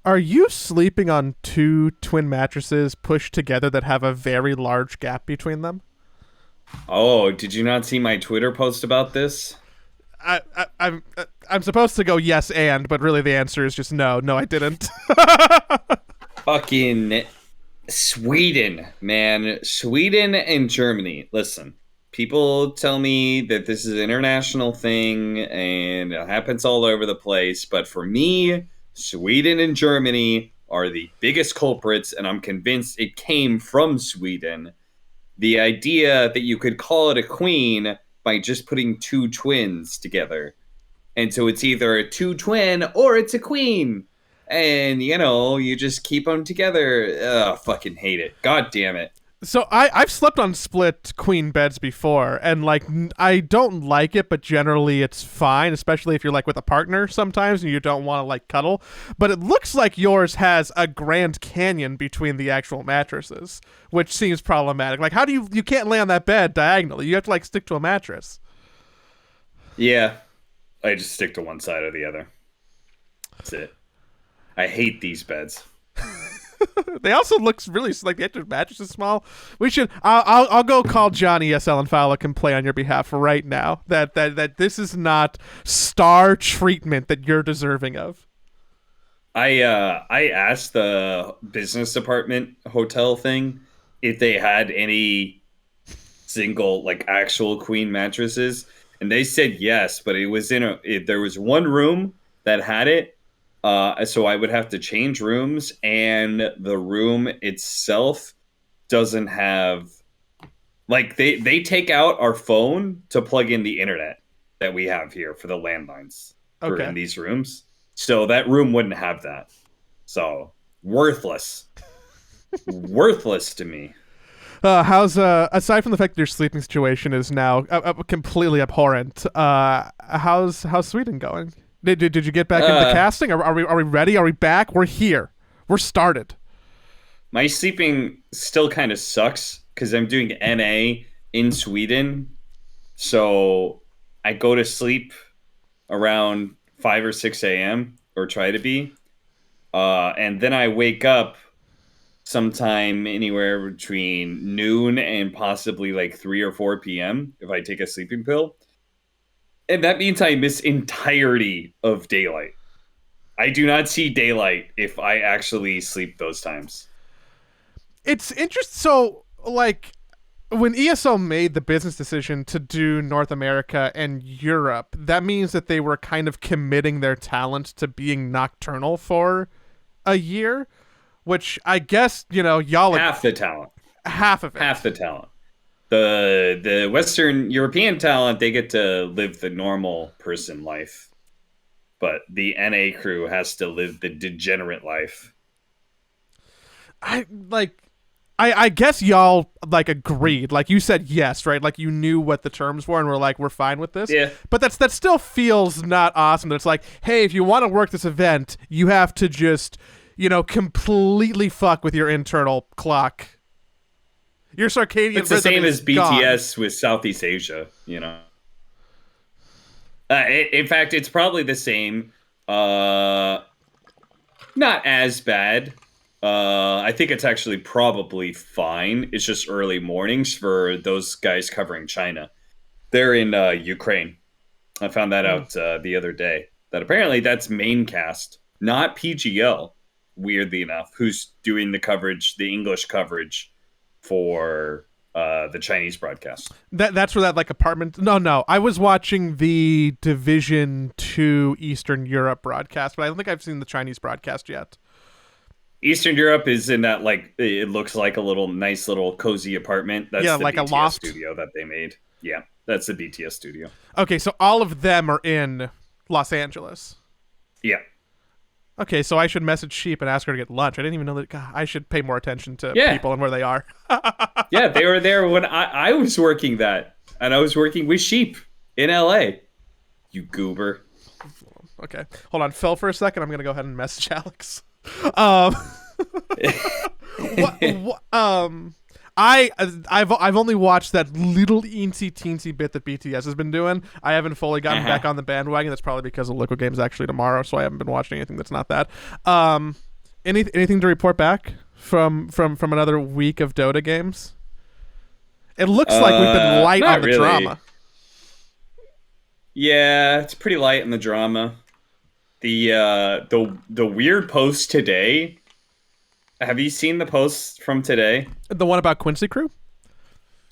Are you sleeping on two twin mattresses pushed together that have a very large gap between them? Oh, did you not see my Twitter post about this? I'm supposed to go yes and, but really the answer is just no. No, I didn't. Fucking Sweden, man. Sweden and Germany. Listen, people tell me that this is an international thing and it happens all over the place, but for me, Sweden and Germany are the biggest culprits, and I'm convinced it came from Sweden. The idea that you could call it a queen by just putting two twins together. And so it's either a two twin or it's a queen. And, you just keep them together. Ugh, fucking hate it. God damn it. So I've slept on split queen beds before, and like I don't like it, but generally it's fine, especially if you're like with a partner sometimes and you don't want to like cuddle. But it looks like yours has a Grand Canyon between the actual mattresses, which seems problematic. Like, how do you can't lay on that bed diagonally? You have to like stick to a mattress. Yeah, I just stick to one side or the other. That's it. I hate these beds. They also look really like the extra mattress is small. We should. I'll go call John ESL and file a complaint on your behalf right now. That this is not star treatment that you're deserving of. I asked the business department hotel thing if they had any single like actual queen mattresses, and they said yes, but it was there was one room that had it. So I would have to change rooms, and the room itself doesn't have like they take out our phone to plug in the internet that we have here for the landlines for in Okay. these rooms. So that room wouldn't have that. So worthless, worthless to me. How's aside from the fact that your sleeping situation is now completely abhorrent? How's Sweden going? Did you get back into Uh, casting? Are we ready? Are we back? We're here. We're started. my sleeping still kind of sucks because I'm doing NA in Sweden. So I go to sleep around 5 or 6 a.m. or try to be. And then I wake up sometime anywhere between noon and possibly like 3 or 4 p.m. if I take a sleeping pill. And that means I miss entirety of daylight. I do not see daylight if I actually sleep those times. It's interesting. So, like, when ESO made the business decision to do North America and Europe, that means that they were kind of committing their talent to being nocturnal for a year, which I guess, y'all like Half the talent. half of it. Half the talent. The Western European talent, they get to live the normal person life. But the NA crew has to live the degenerate life. I like I guess y'all like agreed. Like you said yes, right? Like you knew what the terms were and were like, we're fine with this. Yeah. But that still feels not awesome. That it's like, hey, if you want to work this event, you have to just, completely fuck with your internal clock. Your circadian It's the rhythm same is as gone. BTS with Southeast Asia. In fact, it's probably the same. Not as bad. I think it's actually probably fine. It's just early mornings for those guys covering China. They're in Ukraine. I found that out the other day. That apparently that's Maincast, not PGL. Weirdly enough, who's doing the coverage, the English coverage for the Chinese broadcast? That's where that like apartment. No. I was watching the Division Two Eastern Europe broadcast, but I don't think I've seen the Chinese broadcast yet. Eastern Europe is in that like it looks like a little nice little cozy apartment. That's Yeah, the like a BTS loft. studio that they made. Yeah, that's the BTS studio. Okay, so all of them are in Los Angeles. Yeah, Okay, so I should message Sheep and ask her to get lunch. I didn't even know that. God, I should pay more attention to yeah, people and where they are. yeah. They were there when I was working that, and I was working with sheep in LA. You goober. Okay, hold on. Phil for a second. I'm gonna go ahead and message Alex. Um, what, I've only watched that little eensy teensy bit that BTS has been doing. I haven't fully gotten back on the bandwagon. That's probably because the Liquid Game's actually tomorrow, so I haven't been watching anything that's not that. Anything to report back from another week of Dota games? It looks like we've been light on the drama. Yeah, it's pretty light on the drama. The weird post today. Have you seen the post from today? The one about Quincy crew?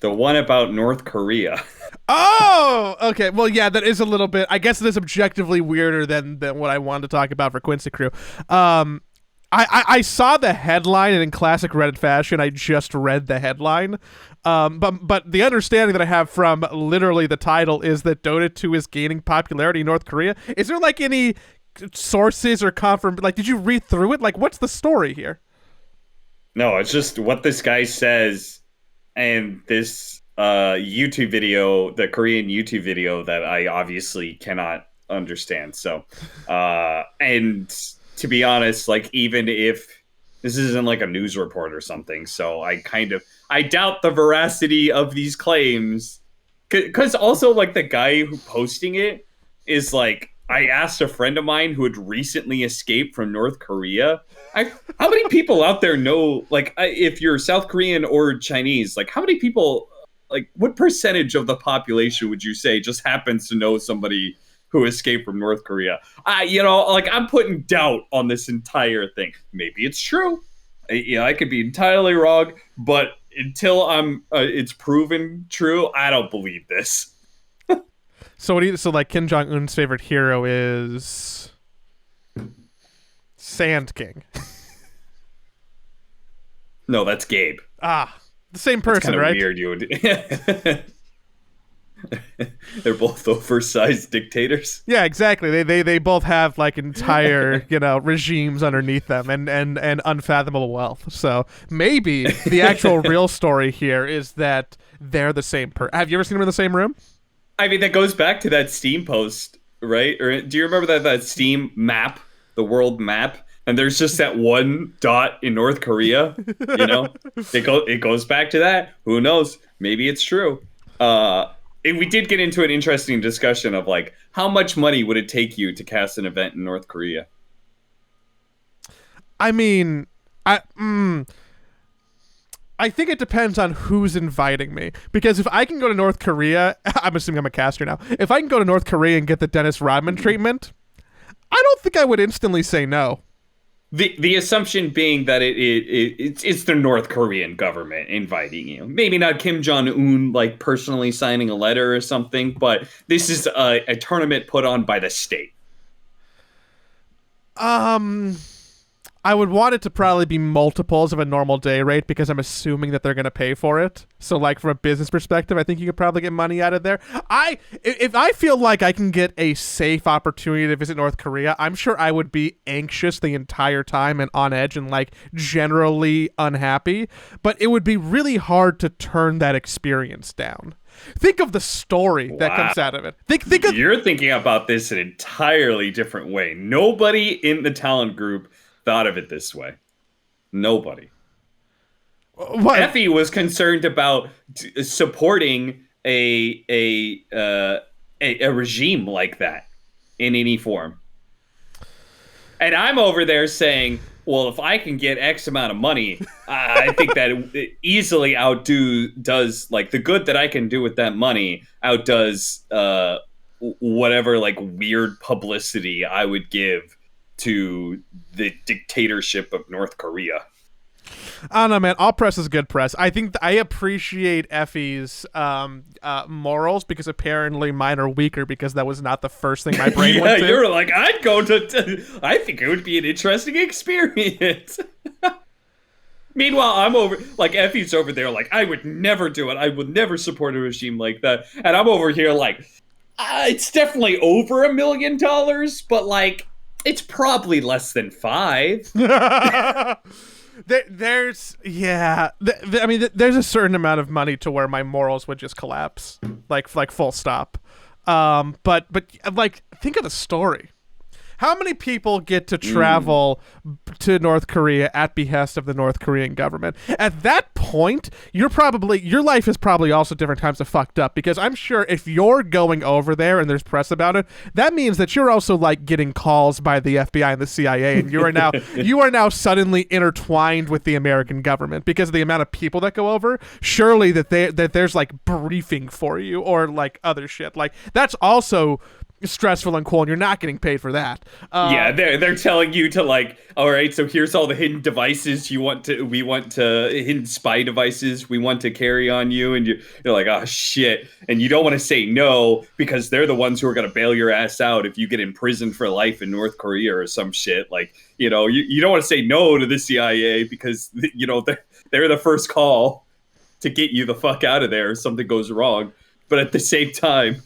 The one about North Korea. Oh, okay. Well, yeah, that is a little bit. I guess it is objectively weirder than what I wanted to talk about for Quincy crew. I saw the headline, and in classic Reddit fashion, I just read the headline. But the understanding that I have from literally the title is that Dota 2 is gaining popularity in North Korea. Is there like any sources or like, did you read through it? Like, what's the story here? No, it's just what this guy says, and this YouTube video, the Korean YouTube video that I obviously cannot understand. So, and to be honest, like, even if this isn't like a news report or something, so I doubt the veracity of these claims, because also like the guy who posting it is like, I asked a friend of mine who had recently escaped from North Korea. How many people out there know, like, if you're South Korean or Chinese, like, how many people, like, what percentage of the population would you say just happens to know somebody who escaped from North Korea? I'm putting doubt on this entire thing. Maybe it's true. I could be entirely wrong, but until it's proven true, I don't believe this. So like Kim Jong-un's favorite hero is Sand King. No, that's Gabe. Ah, the same person, right? Weird, you would. They're both oversized dictators. Yeah, exactly. They both have like entire regimes underneath them and unfathomable wealth. So maybe the actual real story here is that they're the same person. Have you ever seen them in the same room? I mean, that goes back to that Steam post, right? Or do you remember that Steam map, the world map? And there's just that one dot in North Korea, It goes back to that. Who knows? Maybe it's true. We did get into an interesting discussion of, like, how much money would it take you to cast an event in North Korea? I mean, I think it depends on who's inviting me. Because if I can go to North Korea, I'm assuming I'm a caster now. If I can go to North Korea and get the Dennis Rodman treatment, I don't think I would instantly say no. The assumption being that it's the North Korean government inviting you. Maybe not Kim Jong-un, like, personally signing a letter or something, but this is a tournament put on by the state. I would want it to probably be multiples of a normal day rate because I'm assuming that they're going to pay for it. So, like, from a business perspective, I think you could probably get money out of there. If I feel like I can get a safe opportunity to visit North Korea, I'm sure I would be anxious the entire time and on edge and, like, generally unhappy. But it would be really hard to turn that experience down. Think of the story that comes out of it. Think of You're thinking about this an entirely different way. Nobody in the talent group thought of it this way. Nobody. What? Effie was concerned about supporting a regime like that in any form. And I'm over there saying, well, if I can get X amount of money, I think that it easily does, like, the good that I can do with that money outdoes whatever, like, weird publicity I would give to the dictatorship of North Korea. I don't know, man. All press is good press. I think I appreciate Effie's morals because apparently mine are weaker because that was not the first thing my brain went to. You were like, I'd go to I think it would be an interesting experience. Meanwhile, I'm over, like, Effie's over there like, I would never do it. I would never support a regime like that. And I'm over here like, it's definitely over $1 million, but, like, it's probably less than 5. There's a certain amount of money to where my morals would just collapse, like full stop. But like, think of the story. How many people get to travel to North Korea at behest of the North Korean government? At that point, your life is probably also different times of fucked up, because I'm sure if you're going over there and there's press about it, that means that you're also like getting calls by the FBI and the CIA, and you are now suddenly intertwined with the American government because of the amount of people that go over. Surely that there's like briefing for you or like other shit. Like that's also stressful and cool, and you're not getting paid for that. Yeah, they're telling you to like, all right, so here's all the hidden devices we want to hidden spy devices we want to carry on you, and you're like, oh shit, and you don't want to say no because they're the ones who are gonna bail your ass out if you get imprisoned for life in North Korea or some shit. Like, you don't want to say no to the CIA because they're the first call to get you the fuck out of there if something goes wrong. But at the same time.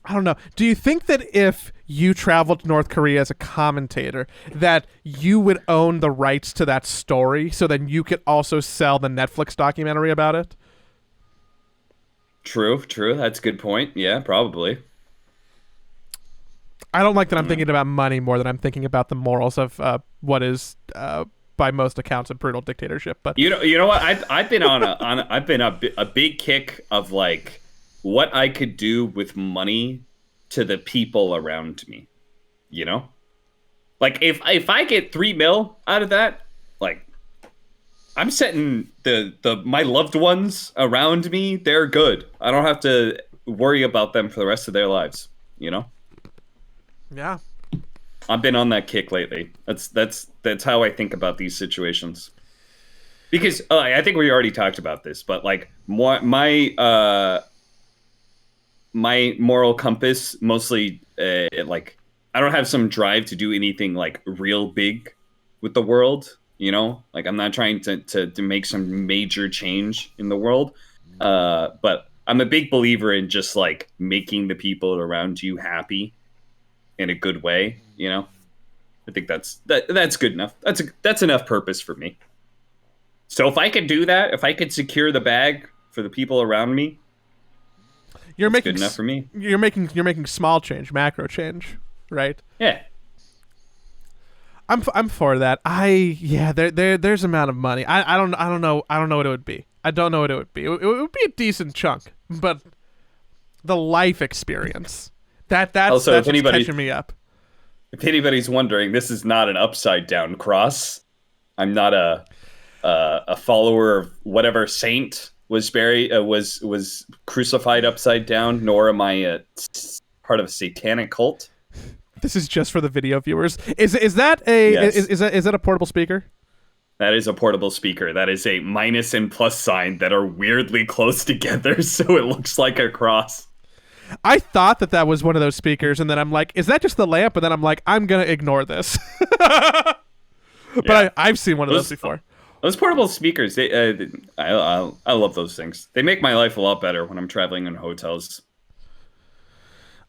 I don't know. Do you think that if you traveled to North Korea as a commentator, that you would own the rights to that story so then you could also sell the Netflix documentary about it? True. That's a good point. Yeah, probably. I don't like that I'm thinking about money more than I'm thinking about the morals of what is, by most accounts, a brutal dictatorship. But you know what? I've been on a big kick of like what I could do with money to the people around me, like if I get $3 million out of that, like I'm setting my loved ones around me. They're good. I don't have to worry about them for the rest of their lives. Yeah, I've been on that kick lately. That's how I think about these situations. Because I think we already talked about this, but like my moral compass mostly like I don't have some drive to do anything like real big with the world, like I'm not trying to make some major change in the world, but I'm a big believer in just like making the people around you happy in a good way. I think that's good enough. That's enough purpose for me. So if I could do that, if I could secure the bag for the people around me, you're making good enough for me. You're making small change, macro change, right? Yeah. I'm for that. There's amount of money. I don't know what it would be. I don't know what it would be. It would be a decent chunk, but the life experience that's what's catching me up. If anybody's wondering, this is not an upside down cross. I'm not a follower of whatever saint was crucified upside down, nor am I part of a satanic cult. This is just for the video viewers. Is that a yes. is that a portable speaker? That is a portable speaker. That is a minus and plus sign that are weirdly close together, so it looks like a cross. I thought that was one of those speakers, and then I'm like, is that just the lamp? And then I'm like, I'm gonna ignore this. But I've seen one of those before. Those portable speakers, I love those things. They make my life a lot better when I'm traveling in hotels.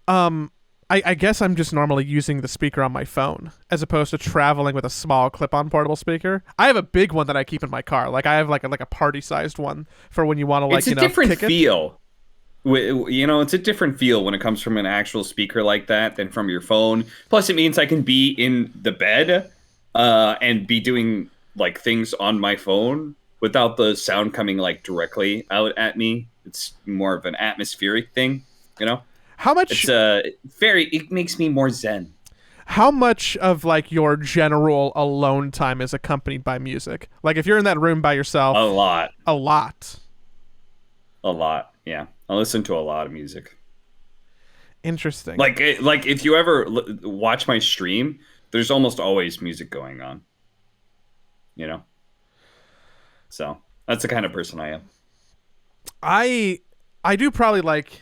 I guess I'm just normally using the speaker on my phone as opposed to traveling with a small clip-on portable speaker. I have a big one that I keep in my car. Like I have like a party-sized one for when you want to like it's a different kick feel. It's a different feel when it comes from an actual speaker like that than from your phone. Plus, it means I can be in the bed and be doing like things on my phone without the sound coming like directly out at me. It's more of an atmospheric thing, How much? It makes me more zen. How much of like your general alone time is accompanied by music? Like if you're in that room by yourself, a lot. Yeah, I listen to a lot of music. Interesting. Like if you ever watch my stream, there's almost always music going on. So that's the kind of person I am. I do probably like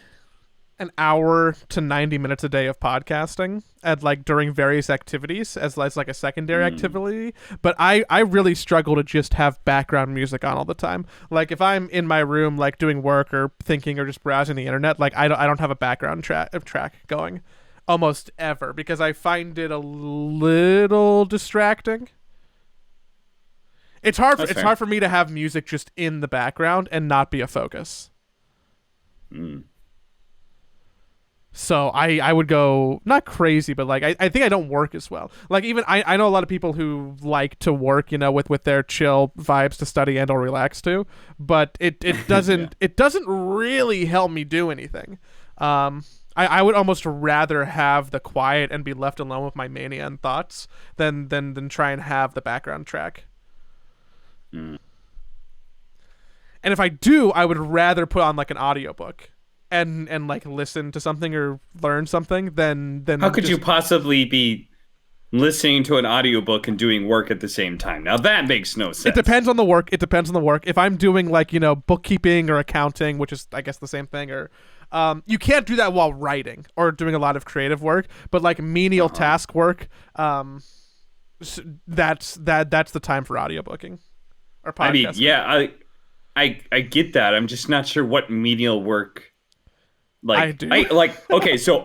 an hour to 90 minutes a day of podcasting at like during various activities as like a secondary activity, but I really struggle to just have background music on all the time. Like if I'm in my room like doing work or thinking or just browsing the internet, like I don't have a background track going almost ever because I find it a little distracting. It's hard for me to have music just in the background and not be a focus. So I would go not crazy, but like I think I don't work as well. Like even I know a lot of people who like to work, with their chill vibes to study and or relax to, but it Yeah. doesn't really help me do anything. I would almost rather have the quiet and be left alone with my mania and thoughts than try and have the background track. Mm. And if I do, I would rather put on like an audiobook and like listen to something or learn something How than could you just possibly be listening to an audiobook and doing work at the same time? Now that makes no it sense. depends on the work. It depends on the work. If I'm doing like, bookkeeping or accounting, which is I guess the same thing, or you can't do that while writing or doing a lot of creative work, but like menial Uh-huh. task work, that's the time for audiobooking or I mean, podcasting. yeah, I get that. I'm just not sure what menial work I like do. I like okay, so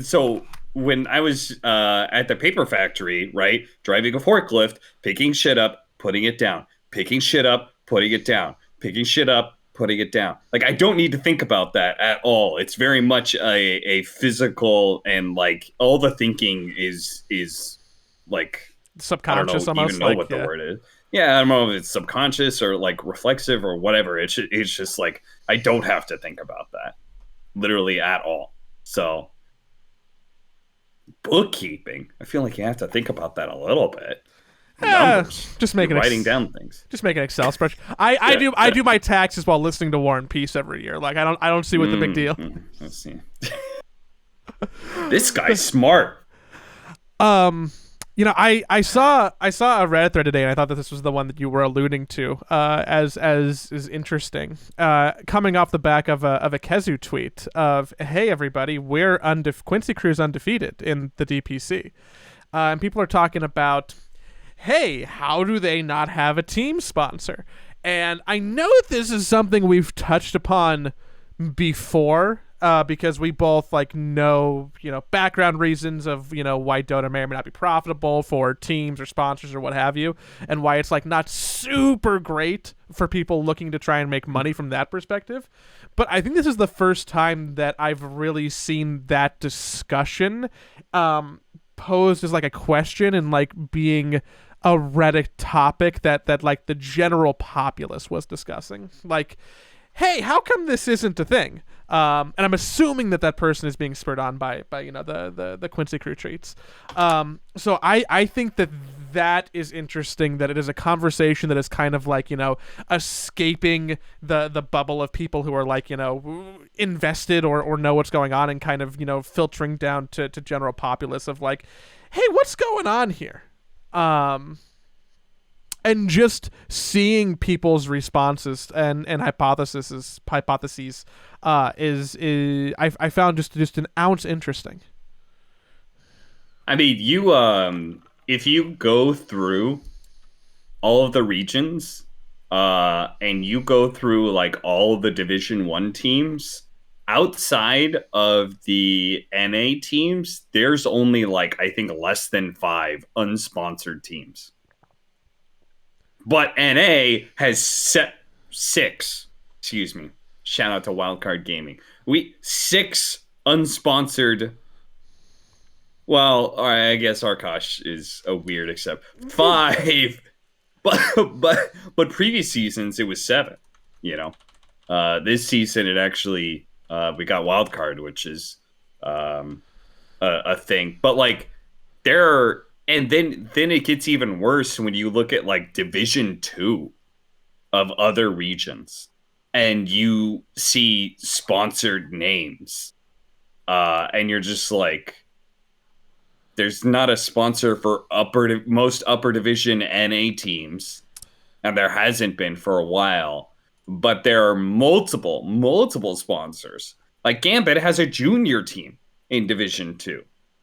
so when I was at the paper factory, right, driving a forklift, picking shit up, putting it down, picking shit up, putting it down, picking shit up, putting it down. Like I don't need to think about that at all. It's very much a physical, and like all the thinking is like I don't Subconscious know even almost, know like, what the yeah. word is. Yeah, I don't know if it's subconscious or like reflexive or whatever. It's just like I don't have to think about that literally at all. So bookkeeping, I feel like you have to think about that a little bit. Eh, Numbers, just you're make an writing down things. just make an Excel spreadsheet. I do my taxes while listening to War and Peace every year. Like I don't see what the big deal. Let's see. This guy's smart. Um, I saw a Reddit thread today, and I thought that this was the one that you were alluding to, as is interesting. Coming off the back of a Kezu tweet of, "Hey everybody, Quincy Crew's undefeated in the DPC," and people are talking about, "Hey, how do they not have a team sponsor?" And I know that this is something we've touched upon before, because we both like know background reasons of why Dota may or may not be profitable for teams or sponsors or what have you, and why it's like not super great for people looking to try and make money from that perspective. But I think this is the first time that I've really seen that discussion posed as like a question and like being a Reddit topic that like the general populace was discussing. Like, hey, how come this isn't a thing? And I'm assuming that person is being spurred on by the Quincy Crew treats. So I think that is interesting, that it is a conversation that is kind of like escaping the bubble of people who are like invested or know what's going on, and kind of filtering down to general populace of like, hey, what's going on here? Um, and just seeing people's responses and hypotheses is I found just an ounce interesting. I mean, you if you go through all of the regions, and you go through like all of the Division 1 teams outside of the NA teams, there's only like I think less than 5 unsponsored teams. But NA has set 6. Excuse me. Shout out to Wildcard Gaming. We 6 unsponsored. Well, I guess Arkosh is a weird except 5. But previous seasons it was 7. You know, this season it actually we got Wildcard, which is a thing. But like there are, and then it gets even worse when you look at like Division 2 of other regions and you see sponsored names, and you're just like, there's not a sponsor for most upper division NA teams, and there hasn't been for a while, but there are multiple sponsors. Like Gambit has a junior team in Division 2,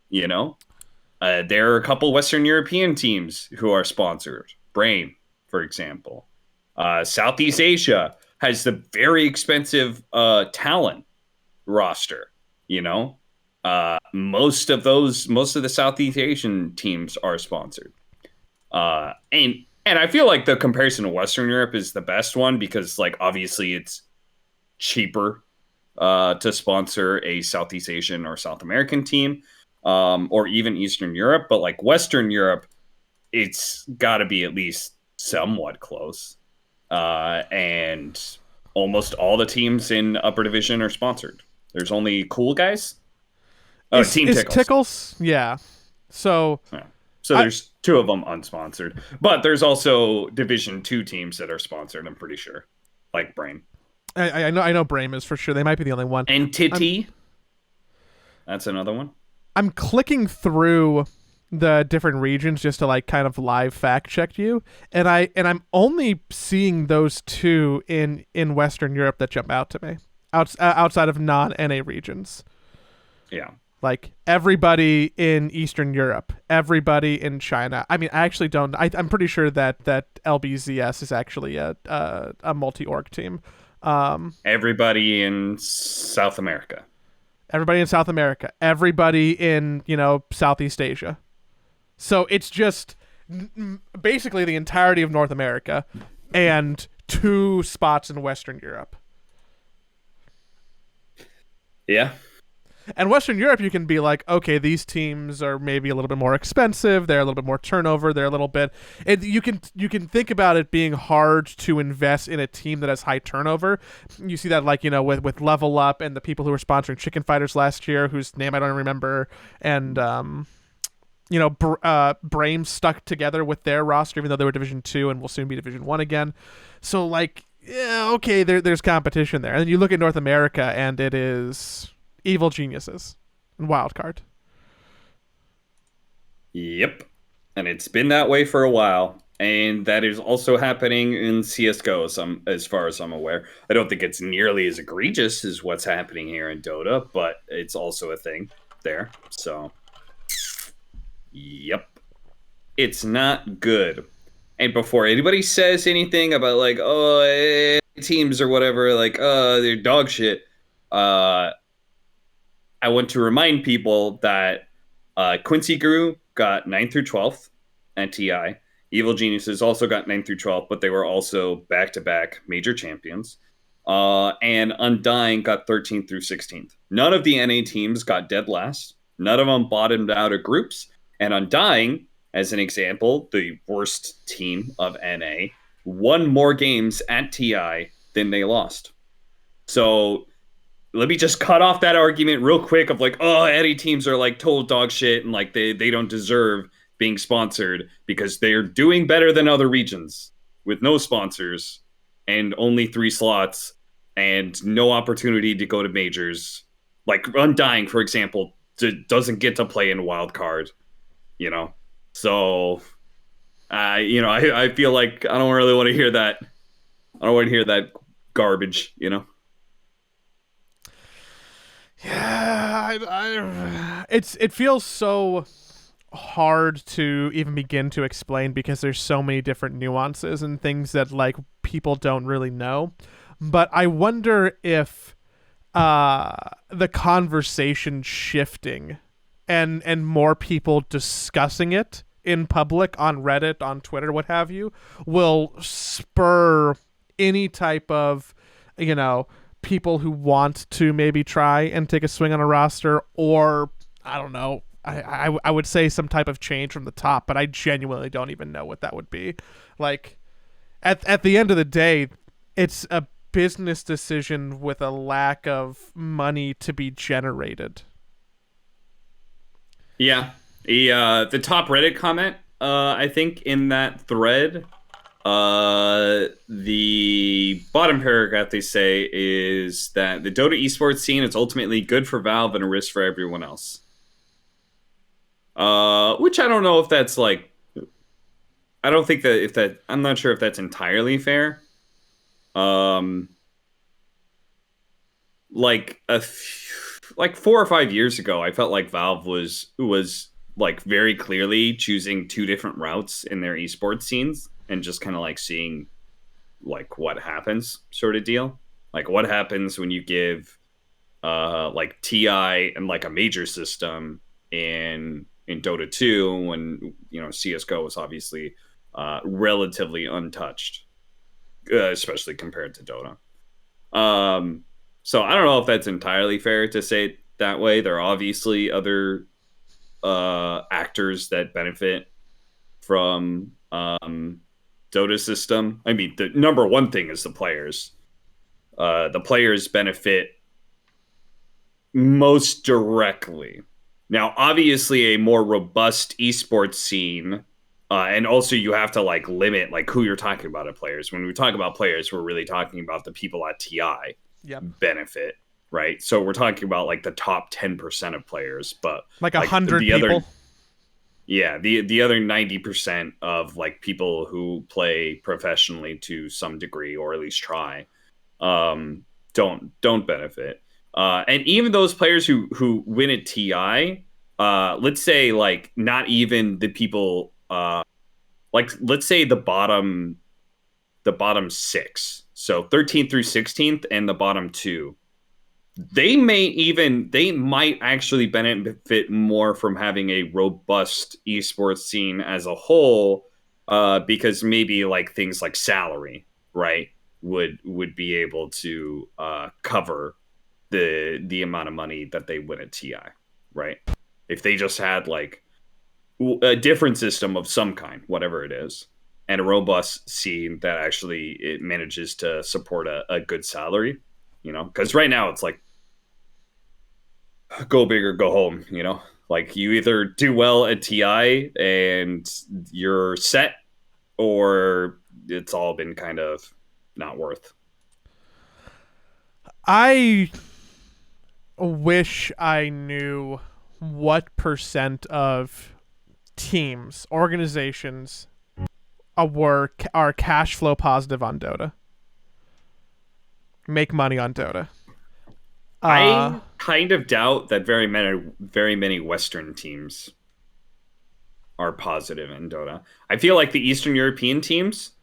you know. There are a couple Western European teams who are sponsored. Brain, for example. Southeast Asia has the very expensive talent roster. You know, most of the Southeast Asian teams are sponsored. And I feel like the comparison to Western Europe is the best one because, like, obviously it's cheaper to sponsor a Southeast Asian or South American team, or even Eastern Europe. But like Western Europe, it's got to be at least somewhat close. And almost all the teams in upper division are sponsored. There's only cool guys. Oh, Team Is Tickles. Tickles? Yeah. So Yeah. So there's two of them unsponsored, but there's also Division 2 teams that are sponsored, I'm pretty sure. Like Brain. I know Brame is for sure. They might be the only one. Entity. That's another one. I'm clicking through the different regions just to like kind of live fact check you, and I'm only seeing those two in Western Europe that jump out to me outside of non NA regions. Yeah. Like everybody in Eastern Europe, everybody in China. I mean, I actually don't. I'm pretty sure that LBZS is actually a multi-org team. Everybody in South America. Everybody in South America. Everybody in Southeast Asia. So it's just basically the entirety of North America and 2 spots in Western Europe. Yeah. And Western Europe, you can be like, okay, these teams are maybe a little bit more expensive. They're a little bit more turnover. They're a little bit. You can think about it being hard to invest in a team that has high turnover. You see that like with Level Up and the people who were sponsoring Chicken Fighters last year, whose name I don't remember, and Brame stuck together with their roster, even though they were Division 2 and will soon be Division 1 again. So like, yeah, okay, there's competition there. And then you look at North America, and it is Evil Geniuses and Wildcard. Yep. And it's been that way for a while. And that is also happening in CSGO, as far as I'm aware. I don't think it's nearly as egregious as what's happening here in Dota, but it's also a thing there. So, yep. It's not good. And before anybody says anything about, like, teams or whatever, like, they're dog shit, I want to remind people that Quincy Guru got 9th through 12th at TI. Evil Geniuses also got 9th through 12th, but they were also back-to-back major champions. And Undying got 13th through 16th. None of the NA teams got dead last. None of them bottomed out of groups. And Undying, as an example, the worst team of NA, won more games at TI than they lost. So let me just cut off that argument real quick of like, NA teams are like total dog shit and like they don't deserve being sponsored because they're doing better than other regions with no sponsors and only 3 slots and no opportunity to go to majors. Like Undying, for example, doesn't get to play in wildcard, So, I feel like I don't really want to hear that. I don't want to hear that garbage, Yeah, it feels so hard to even begin to explain because there's so many different nuances and things that like people don't really know. But I wonder if the conversation shifting and more people discussing it in public on Reddit, on Twitter, what have you, will spur any type of people who want to maybe try and take a swing on a roster, or I don't know, I would say some type of change from the top, but I genuinely don't even know what that would be. Like at the end of the day, it's a business decision with a lack of money to be generated. Yeah. The top Reddit comment, I think in that thread, the bottom paragraph they say is that the Dota esports scene is ultimately good for Valve and a risk for everyone else. Which I don't know if that's like, I don't think that I'm not sure if that's entirely fair. Like 4 or 5 years ago, I felt like Valve was like very clearly choosing 2 different routes in their esports scenes and just kind of like seeing like what happens sort of deal. Like what happens when you give like TI and like a major system in Dota 2 when CS:GO was obviously relatively untouched, especially compared to Dota. So I don't know if that's entirely fair to say it that way. There are obviously other actors that benefit from Dota system. I mean, the number one thing is the players. The players benefit most directly. Now, obviously, a more robust esports scene, and also you have to like limit like who you're talking about at players. When we talk about players, we're really talking about the people at TI Yep. benefit, right? So we're talking about like the top 10% of players, but Like like 100 the people. other, yeah, the other 90% of like people who play professionally to some degree or at least try, um, don't benefit. And even those players who win at TI, let's say like not even the people, like let's say the bottom six, so 13th through 16th, and the bottom two, they might actually benefit more from having a robust esports scene as a whole, because maybe like things like salary, right, would be able to cover the amount of money that they win at TI, right? If they just had like a different system of some kind, whatever it is, and a robust scene that actually it manages to support a good salary, because right now it's like go big or go home, like you either do well at TI and you're set, or it's all been kind of not worth. I wish I knew what percent of teams, organizations are cash flow positive on Dota. Make money on Dota. I kind of doubt that very many Western teams are positive in Dota. I feel like the Eastern European teams,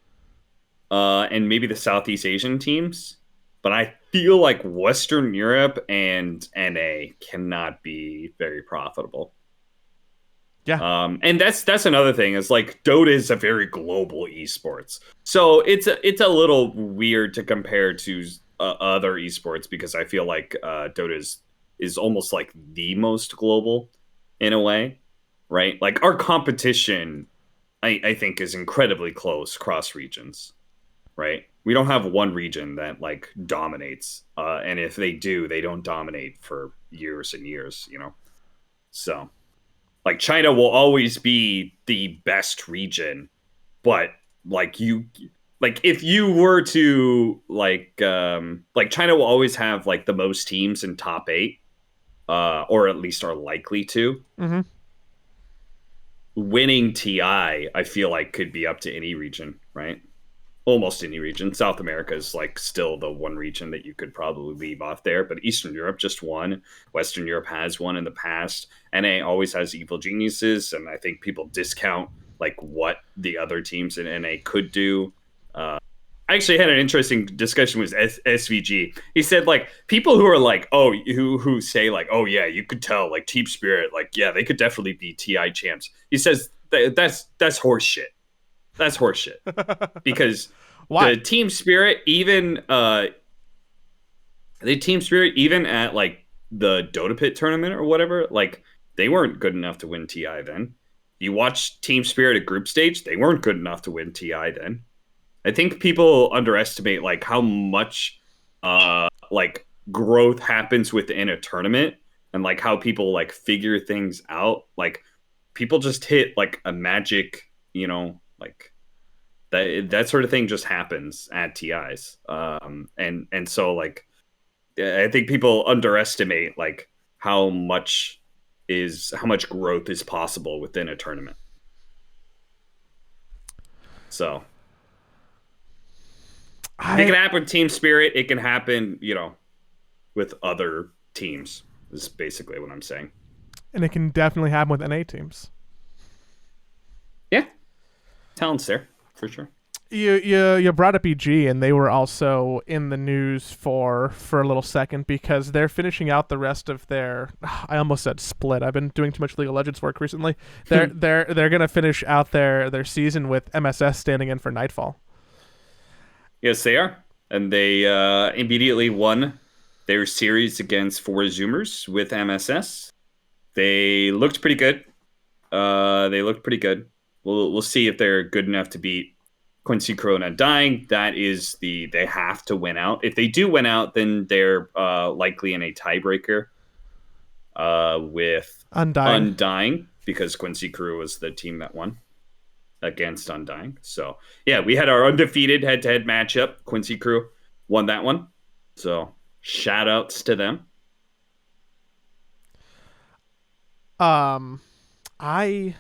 and maybe the Southeast Asian teams, but I feel like Western Europe and NA cannot be very profitable. Yeah. And that's another thing, is like Dota is a very global esports, so it's a little weird to compare to other esports, because I feel like Dota is almost like the most global in a way, right? Like our competition, I think, is incredibly close cross regions, right? We don't have one region that like dominates, and if they do, they don't dominate for years and years, So like China will always be the best region, but like if you were to like China will always have like the most teams in top 8, or at least are likely to. Mm-hmm. Winning TI, I feel like could be up to any region, right? Almost any region. South America is like still the one region that you could probably leave off there, but Eastern Europe just won. Western Europe has won in the past. NA always has evil geniuses, and I think people discount like what the other teams in NA could do. I actually had an interesting discussion with SVG. He said like people who are like, oh, who say like, oh yeah, you could tell like Team Spirit, like yeah, they could definitely be TI champs. He says that's horse shit. That's horseshit. Because Why? the team spirit, even at like the Dota Pit tournament or whatever, like they weren't good enough to win TI then. You watch Team Spirit at group stage, they weren't good enough to win TI then. I think people underestimate like how much like growth happens within a tournament, and like how people like figure things out. Like people just hit like a magic, like that sort of thing just happens at TIs. And so like I think people underestimate like how much growth is possible within a tournament. So it can happen with Team Spirit. It can happen, with other teams. Is basically what I'm saying. And it can definitely happen with NA teams. Yeah, talent's there for sure. You brought up EG, and they were also in the news for a little second, because they're finishing out the rest of their. I almost said split. I've been doing too much League of Legends work recently. They're gonna finish out their season with MSS standing in for Nightfall. Yes, they are, and they immediately won their series against Four Zoomers with MSS. They looked pretty good. We'll see if they're good enough to beat Quincy Crow and Undying. They have to win out. If they do win out, then they're likely in a tiebreaker with Undying because Quincy Crew was the team that won against Undying. So yeah, we had our undefeated head-to-head matchup. Quincy Crew won that one. So shout outs to them. I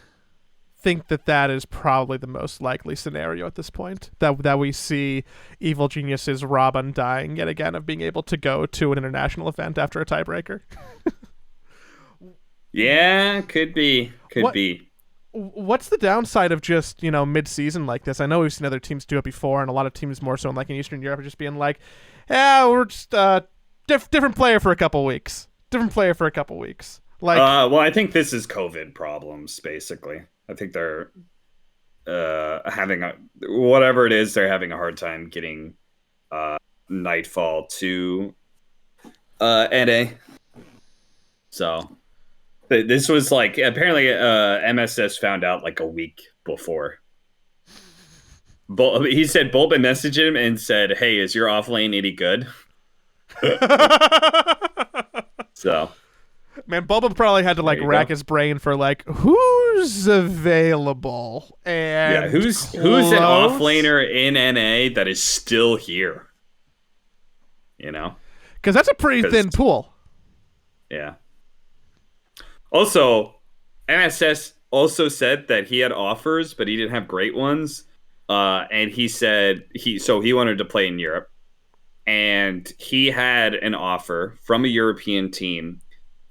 think that is probably the most likely scenario at this point, that we see Evil Geniuses rob Undying yet again of being able to go to an international event after a tiebreaker. Yeah, could be. What's the downside of just, mid-season like this? I know we've seen other teams do it before, and a lot of teams more so in like in Eastern Europe are just being like, yeah, we're just different player for a couple weeks. Like, well, I think this is COVID problems, basically. I think they're having whatever it is, they're having a hard time getting Nightfall to NA. So this was like, apparently MSS found out like a week before. He said Bulba messaged him and said, "Hey, is your offlane any good?" So, man, Bulba probably had to like rack his brain for like who's available and who's an offlaner in NA that is still here. Because that's a pretty thin pool. Yeah. Also, MSS also said that he had offers, but he didn't have great ones. And he said he wanted to play in Europe, and he had an offer from a European team.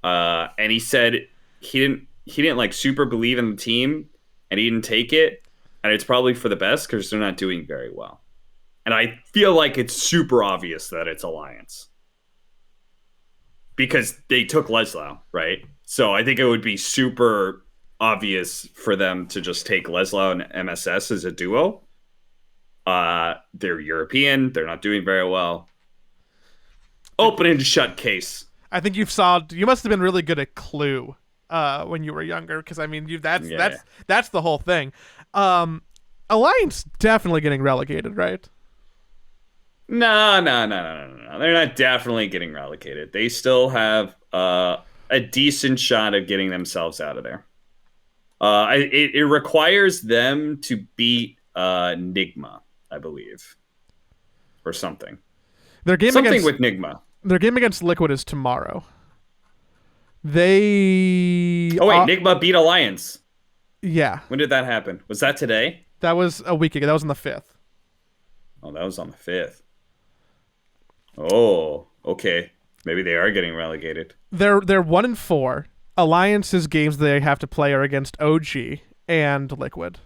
And he said he didn't like super believe in the team, and he didn't take it. And it's probably for the best because they're not doing very well. And I feel like it's super obvious that it's Alliance because they took Leslau, right? So I think it would be super obvious for them to just take Leslau and MSS as a duo. They're European. They're not doing very well. Open and shut case. I think you must have been really good at Clue when you were younger, because I mean that's the whole thing. Alliance definitely getting relegated, right? No. They're not definitely getting relegated. They still have a decent shot of getting themselves out of there. It requires them to beat Nigma, I believe, or something. Their game with Nigma. Their game against Liquid is tomorrow. Nigma beat Alliance. Yeah. When did that happen? Was that today? That was a week ago. That was on the 5th. Oh, that was on the 5th. Oh, okay. Maybe they are getting relegated. They're 1-4. Alliance's games they have to play are against OG and Liquid.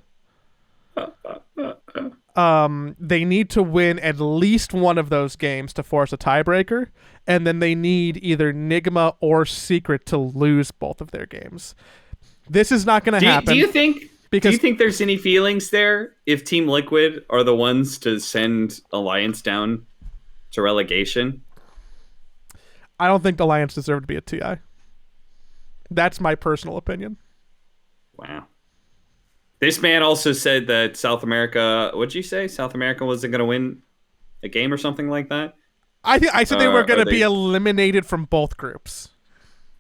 They need to win at least one of those games to force a tiebreaker, and then they need either Nigma or Secret to lose both of their games. This is not going to happen. Do you think there's any feelings there if Team Liquid are the ones to send Alliance down to relegation? I don't think Alliance deserved to be a TI. That's my personal opinion. Wow. This man also said that South America, what'd you say? South America wasn't going to win a game or something like that? I said they were going to be eliminated from both groups.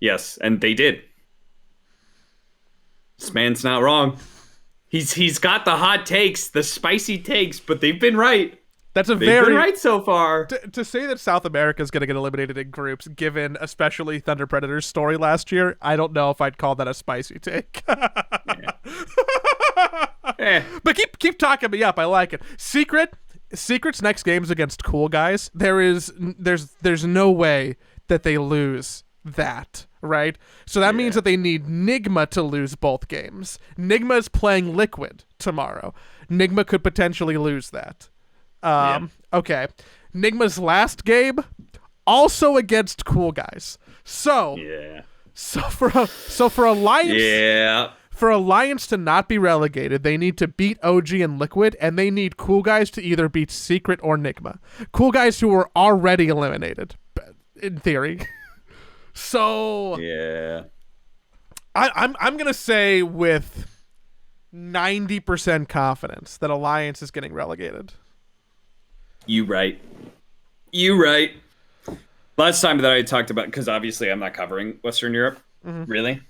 Yes, and they did. This man's not wrong. He's got the hot takes, the spicy takes, but they've been right. They've been right so far. To say that South America is going to get eliminated in groups, given especially Thunder Predator's story last year, I don't know if I'd call that a spicy take. But keep talking me up. I like it. Secret's next game's against Cool Guys. There's no way that they lose that, right? So that means that they need Nigma to lose both games. Nigma is playing Liquid tomorrow. Nigma could potentially lose that. Okay. Nigma's last game also against Cool Guys. So for Alliance, for Alliance to not be relegated, they need to beat OG and Liquid, and they need Cool Guys to either beat Secret or Nigma. Cool Guys who were already eliminated. in theory. So Yeah. I'm gonna say with 90% confidence that Alliance is getting relegated. You right. You right. Last time that I talked about, because obviously I'm not covering Western Europe, really.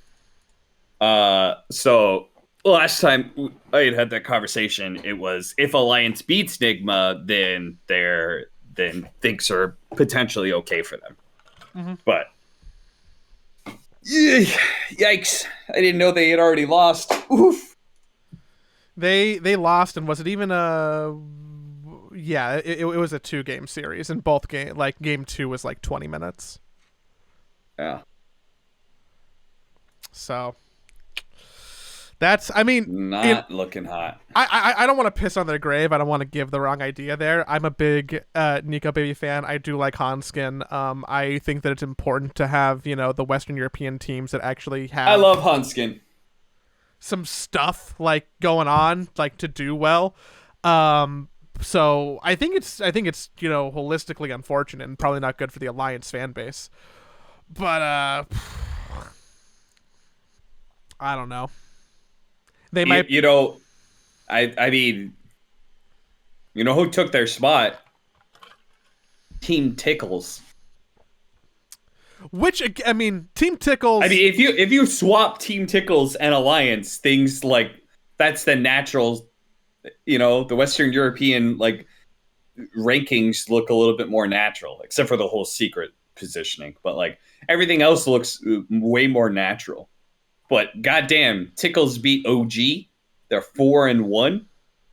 So last time I had that conversation, it was if Alliance beats Nigma, then things are potentially okay for them. But yikes! I didn't know they had already lost. Oof. They lost, and was it even a? Yeah, it was a 2-game series, and both game 2 was like 20 minutes. Yeah. So that's, I mean, Not looking hot. I don't want to piss on their grave. I don't want to give the wrong idea there. I'm a big Nico Baby fan. I do like Hanskin. I think that it's important to have, the Western European teams that actually have I love Hanskin. some stuff like going on, like to do well. So I think it's holistically unfortunate and probably not good for the Alliance fan base. But I don't know. They might. I mean, you know who took their spot? Team Tickles. Which, I mean, Team Tickles. I mean, if you swap Team Tickles and Alliance, things like that's the natural. The Western European rankings look a little bit more natural, except for the whole secret positioning. But like everything else looks way more natural. But goddamn, Tickles beat OG. They're 4-1.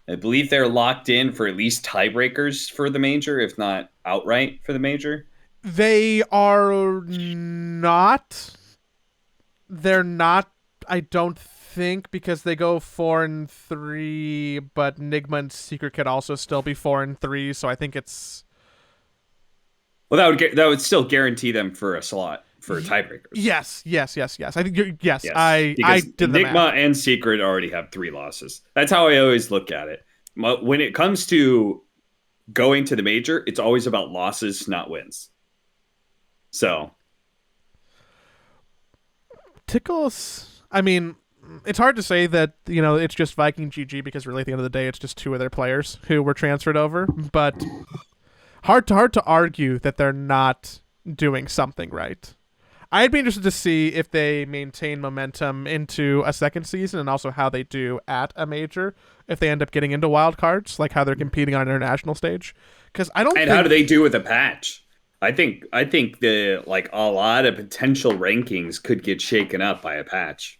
I believe they're locked in for at least tiebreakers for the major, if not outright for the major. They are not. They're not. I don't think, because they go 4-3, but Nigma and Secret could also still be 4-3. So I think it's. Well, that would still guarantee them for a slot for tiebreakers. Yes. I think you're. Yes. Because I did the Nigma math. and Secret already have 3 losses. That's how I always look at it. When it comes to going to the major, it's always about losses, not wins. So Tickles. I mean, it's hard to say that it's just Viking GG, because really at the end of the day it's just 2 of their players who were transferred over. But hard to argue that they're not doing something right. I'd be interested to see if they maintain momentum into a second season, and also how they do at a major if they end up getting into wild cards, like how they're competing on an international stage. Because I don't. And how do they do with a patch? I think the a lot of potential rankings could get shaken up by a patch.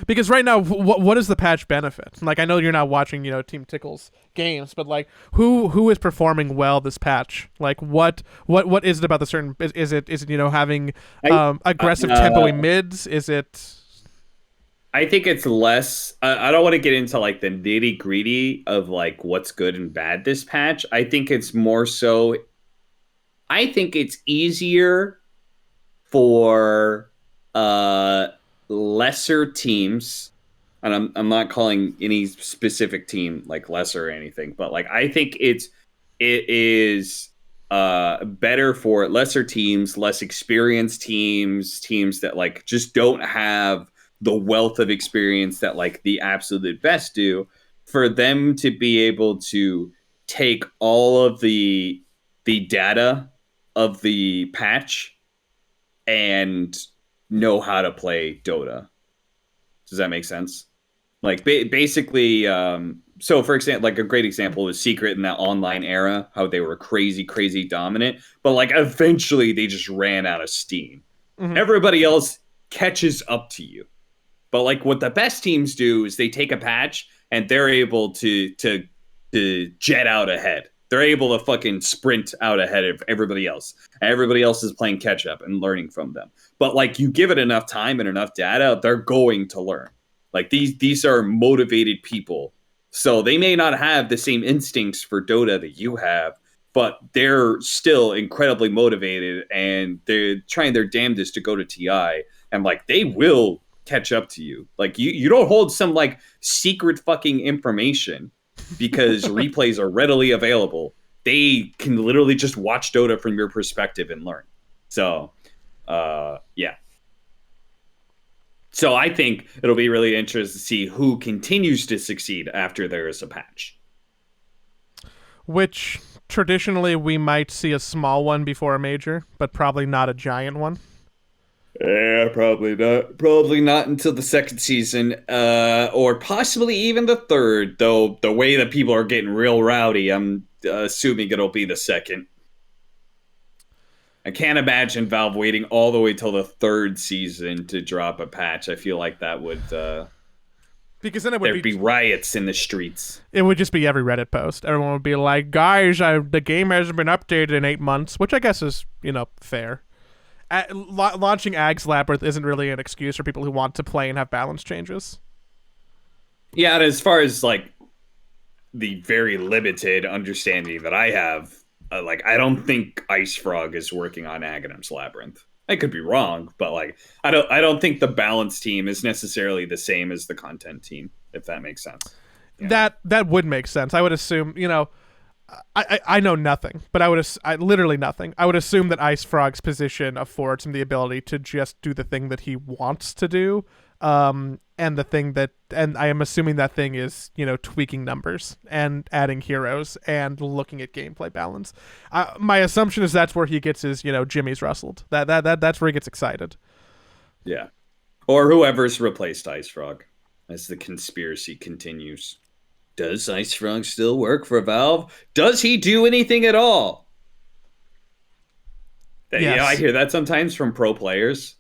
Because right now, what is the patch benefit? Like, I know you're not watching, Team Tickles games, but like, who is performing well this patch? Like, what is it about the certain? Is it having aggressive tempo-y mids? Is it? I think it's less. I don't want to get into like the nitty gritty of like what's good and bad this patch. I think it's more so. I think it's easier for lesser teams, and I'm not calling any specific team like lesser or anything, but like I think it is better for lesser teams, less experienced teams that like just don't have the wealth of experience that like the absolute best do, for them to be able to take all of the data of the patch and know how to play Dota. Does that make sense? Like basically, so for example, like a great example was Secret in that online era, how they were crazy dominant, but like eventually they just ran out of steam. Mm-hmm. Everybody else catches up to you. But like what the best teams do is they take a patch and they're able to jet out ahead. They're able to fucking sprint out ahead of everybody else. Everybody else is playing catch up and learning from them. But like you give it enough time and enough data, they're going to learn. Like these are motivated people. So they may not have the same instincts for Dota that you have, but they're still incredibly motivated and they're trying their damnedest to go to TI, and like they will catch up to you. Like you don't hold some like secret fucking information because replays are readily available. they can literally just watch Dota from your perspective and learn. So, yeah. So I think it'll be really interesting to see who continues to succeed after there is a patch. Which traditionally we might see a small one before a major, but probably not a giant one. Yeah, probably not. Probably not until the second season, or possibly even the third. Though the way that people are getting real rowdy, I'm assuming it'll be the second. I can't imagine Valve waiting all the way till the third season to drop a patch. I feel like that would because then it would there'd be riots in the streets. It would just be every Reddit post. Everyone would be like, "Guys, the game hasn't been updated in 8 months," which I guess is fair. Launching Ag's Labyrinth isn't really an excuse for people who want to play and have balance changes. Yeah, and as far as like the very limited understanding that I have, I don't think Ice Frog is working on Aghanim's Labyrinth. I could be wrong, but I don't think the balance team is necessarily the same as the content team, if that makes sense. Yeah. That would make sense. I would assume, I know nothing, but I literally nothing. I would assume that Ice Frog's position affords him the ability to just do the thing that he wants to do, and I am assuming that thing is tweaking numbers and adding heroes and looking at gameplay balance. My assumption is that's where he gets his Jimmy's rustled. That's where he gets excited. Yeah, or whoever's replaced Ice Frog, as the conspiracy continues. Does Ice Frog still work for Valve? Does he do anything at all? Yes. I hear that sometimes from pro players,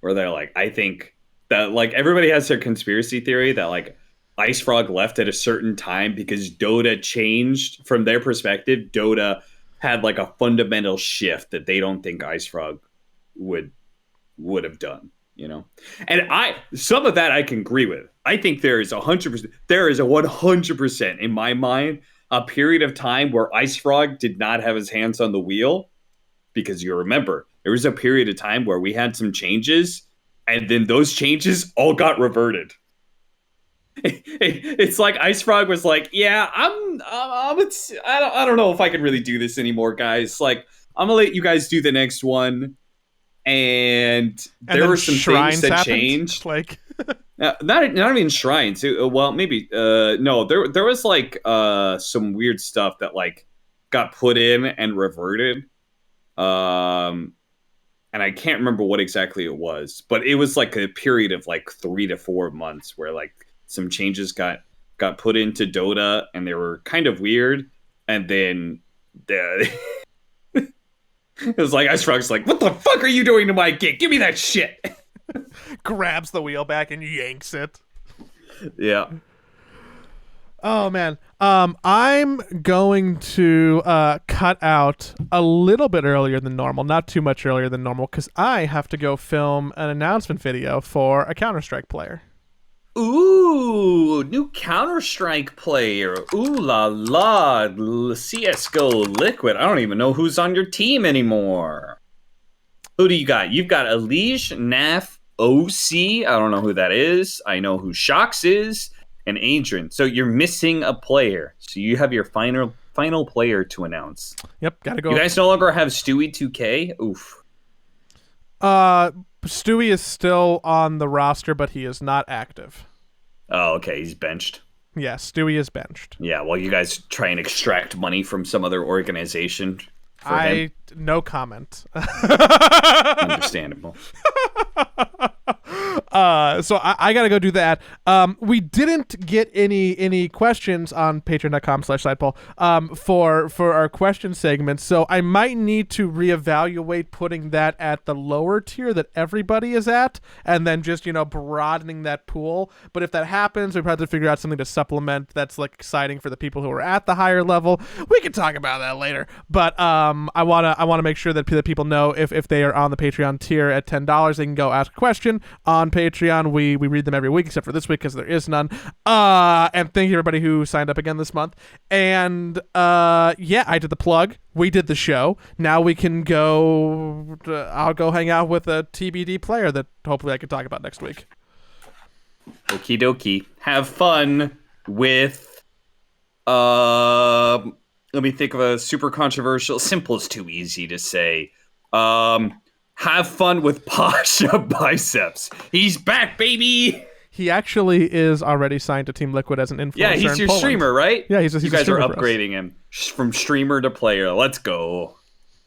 where they're like, I think that everybody has their conspiracy theory that Ice Frog left at a certain time because Dota changed. From their perspective, Dota had a fundamental shift that they don't think Ice Frog would have done. And some of that I can agree with. I think there is 100% in my mind a period of time where Ice Frog did not have his hands on the wheel, because you remember there was a period of time where we had some changes, and then those changes all got reverted. It's like Ice Frog was like, "Yeah, I don't know if I can really do this anymore, guys. I'm gonna let you guys do the next one." And there were some things that changed. Not even shrines. Well, maybe no. There was some weird stuff that got put in and reverted. And I can't remember what exactly it was, but it was a period of 3 to 4 months where some changes got put into Dota, and they were kind of weird. And then it was Ice Frog's what the fuck are you doing to my gig? Give me that shit. Grabs the wheel back and yanks it. Yeah. Oh man. I'm going to cut out a little bit earlier than normal, not too much earlier than normal, because I have to go film an announcement video for a Counter-Strike player. Ooh, new Counter-Strike player. Ooh la la, CSGO Liquid. I don't even know who's on your team anymore. Who do you got? You've got Elige, Naf, OC. I don't know who that is. I know who Shox is, and Adrian. So you're missing a player. So you have your final player to announce. Yep, gotta go. You guys no longer have Stewie 2K? Oof. Stewie is still on the roster, but he is not active. Oh, okay. He's benched. Yeah, Stewie is benched. Yeah, well, you guys try and extract money from some other organization for him. No comment. Understandable. So I gotta go do that. We didn't get any questions on patreon.com/sideball for our question segment, so I might need to reevaluate putting that at the lower tier that everybody is at, and then just broadening that pool. But if that happens, we probably have to figure out something to supplement that's exciting for the people who are at the higher level. We can talk about that later. But I wanna make sure that people know if they are on the Patreon tier at $10, they can go ask a question on Patreon. We read them every week except for this week because there is none. And thank you everybody who signed up again this month. And yeah, I did the plug. We did the show. Now we can go. I'll go hang out with a TBD player that hopefully I can talk about next week. Okie dokie. Have fun with let me think of a super controversial. Simple is too easy to say. Have fun with Pasha Biceps. He's back, baby. He actually is already signed to Team Liquid as an influencer. Yeah, he's in your Poland. streamer, right? Yeah, he's you a guys are streamer for us. upgrading him from streamer to player. Let's go.